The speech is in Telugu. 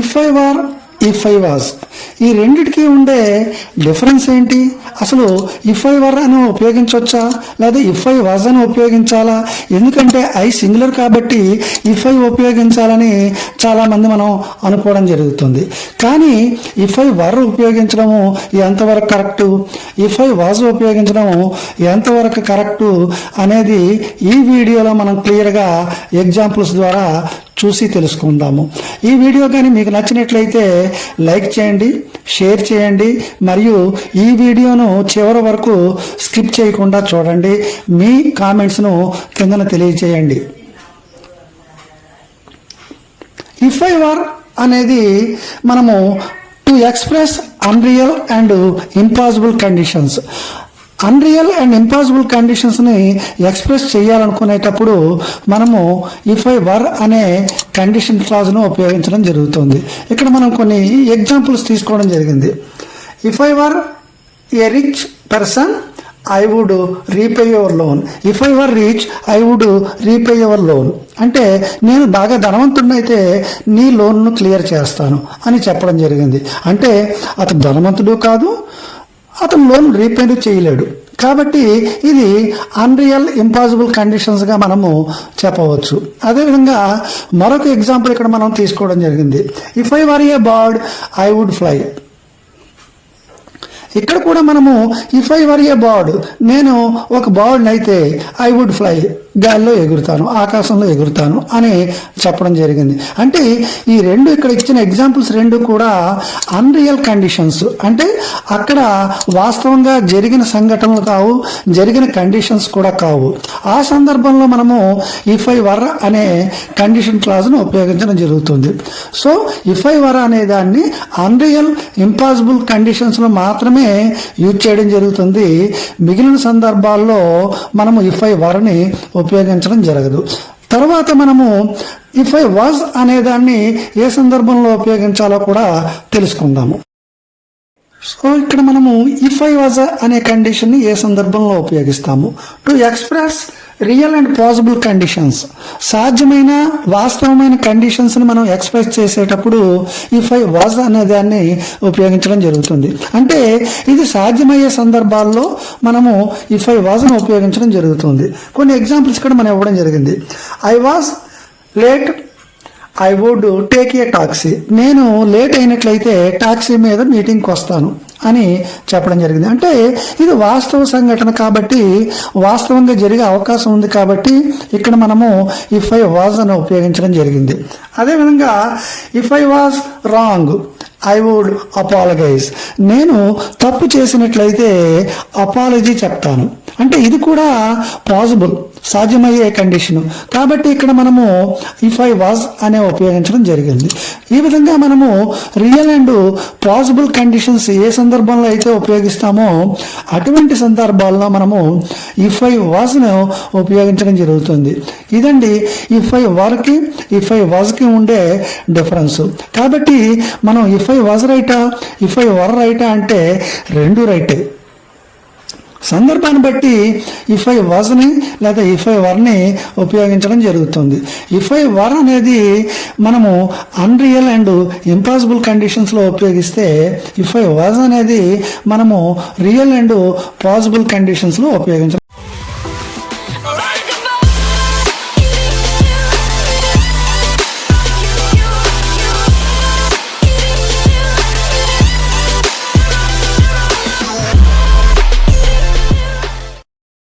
If I were, if I was, ఈ రెండిటికి ఉండే డిఫరెన్స్ ఏంటి? అసలు ఇఫ్ ఐ వర్ అని ఉపయోగించవచ్చా లేదా ఇఫ్ ఐ వాజ్ అని ఉపయోగించాలా? ఎందుకంటే ఐ సింగులర్ కాబట్టి ఇఫ్ ఐ ఉపయోగించాలని చాలామంది మనం అనుకోవడం జరుగుతుంది. కానీ ఇఫ్ ఐ వర్ ఉపయోగించడము ఎంతవరకు కరెక్టు, ఇఫ్ ఐ వాజ్ ఉపయోగించడము ఎంతవరకు కరెక్టు అనేది ఈ వీడియోలో మనం క్లియర్గా ఎగ్జాంపుల్స్ ద్వారా చూసి తెలుసుకుందాము. ఈ వీడియో కానీ మీకు నచ్చినట్లయితే లైక్ చేయండి, షేర్ చేయండి, మరియు ఈ వీడియోను చివరి వరకు స్కిప్ చేయకుండా చూడండి. మీ కామెంట్స్ను కిందన తెలియజేయండి. ఇఫ్ ఐ వర్ అనేది మనము to express unreal and impossible conditions, unreal and impossible కండిషన్స్ని ఎక్స్ప్రెస్ చేయాలనుకునేటప్పుడు మనము ఇఫ్ ఐ వర్ అనే కండిషన్ క్లాజ్ను ఉపయోగించడం జరుగుతుంది. ఇక్కడ మనం కొన్ని ఎగ్జాంపుల్స్ తీసుకోవడం జరిగింది. If I were a rich person I would repay your loan. If I were rich I would repay your loan అంటే నేను బాగా ధనవంతుడినైతే నీ లోన్ను క్లియర్ చేస్తాను అని చెప్పడం జరిగింది. అంటే అతను ధనవంతుడు కాదు, అతను లోన్ రీపేడ్ చేయలేడు కాబట్టి ఇది అన్రియల్ ఇంపాసిబుల్ కండిషన్స్గా మనము చెప్పవచ్చు. అదేవిధంగా మరొక ఎగ్జాంపుల్ ఇక్కడ మనం తీసుకోవడం జరిగింది. If I were a bird I would fly. ఇక్కడ కూడా మనము if I were a bird, నేను ఒక బర్డ్ అయితే ఐ వుడ్ ఫ్లై, గాల్లో ఎగురుతాను, ఆకాశంలో ఎగురుతాను అని చెప్పడం జరిగింది. అంటే ఈ రెండు ఇక్కడ ఇచ్చిన ఎగ్జాంపుల్స్ రెండు కూడా అన్రియల్ కండిషన్స్, అంటే అక్కడ వాస్తవంగా జరిగిన సంఘటనలు కావు, జరిగిన కండిషన్స్ కూడా కావు. ఆ సందర్భంలో మనము ఇఫ్ ఐ వర్ అనే కండిషన్ క్లాజ్ను ఉపయోగించడం జరుగుతుంది. సో ఇఫ్ ఐ వర్ అనే దాన్ని అన్రియల్ ఇంపాసిబుల్ కండిషన్స్లో మాత్రమే యూజ్ చేయడం జరుగుతుంది. మిగిలిన సందర్భాల్లో మనము ఇఫ్ ఐ వర్ని ఉపయోగించడం జరగదు. తర్వాత మనము ఇఫ్ ఐ వాజ్ అనేదాన్ని ఏ సందర్భంలో ఉపయోగించాలో కూడా తెలుసుకుందాము. సో ఇక్కడ మనము ఇఫ్ ఐ వాజ్ అనే కండిషన్ని ఏ సందర్భంలో ఉపయోగిస్తాము? To express real and possible conditions, సాధ్యమైన వాస్తవమైన కండిషన్స్ని మనం ఎక్స్ప్రెస్ చేసేటప్పుడు ఇఫ్ ఐ వాజ్ అనే దాన్ని ఉపయోగించడం జరుగుతుంది. అంటే ఇది సాధ్యమయ్యే సందర్భాల్లో మనము ఇఫ్ ఐ వాజ్ను ఉపయోగించడం జరుగుతుంది. కొన్ని ఎగ్జాంపుల్స్ ఇక్కడ మనం ఇవ్వడం జరిగింది. I was late I would take a taxi. నేను లేట్ అయినట్లయితే టాక్సీ మీద మీటింగ్కి వస్తాను అని చెప్పడం జరిగింది. అంటే ఇది వాస్తవ సంఘటన కాబట్టి వాస్తవంగా జరిగే అవకాశం ఉంది కాబట్టి ఇక్కడ మనము ఇఫ్ ఐ వాజ్ అని ఉపయోగించడం జరిగింది. అదేవిధంగా if I was wrong I would apologise. నేను తప్పు చేసినట్లయితే అపాలజీ చెప్తాను. అంటే ఇది కూడా పాసిబుల్, సాధ్యమయ్యే కండిషను కాబట్టి ఇక్కడ మనము ఇఫ్ ఐ వాజ్ అనే ఉపయోగించడం జరిగింది. ఈ విధంగా మనము రియల్ అండ్ పాసిబుల్ కండిషన్స్ ఏ సందర్భంలో అయితే ఉపయోగిస్తామో అటువంటి సందర్భాల్లో మనము ఇఫ్ ఐ వాజ్ను ఉపయోగించడం జరుగుతుంది. ఇదండి ఇఫ్ ఐ వర్కి ఇఫ్ ఐ వాజ్కి ఉండే డిఫరెన్స్. కాబట్టి మనం ఇఫ్ ఐ వాజ్ రైటా ఇఫ్ ఐ వర్ రైటా అంటే రెండు రైటే. సందర్భాన్ని బట్టి ఇఫ్ ఐ వాజ్ని లేదా ఇఫ్ ఐ వర్ని ఉపయోగించడం జరుగుతుంది. ఇఫ్ ఐ వర్ అనేది మనము అన్రియల్ అండ్ ఇంపాసిబుల్ కండిషన్స్లో ఉపయోగిస్తే ఇఫ్ ఐ వాజ్ అనేది మనము రియల్ అండ్ పాసిబుల్ కండిషన్స్లో ఉపయోగించడం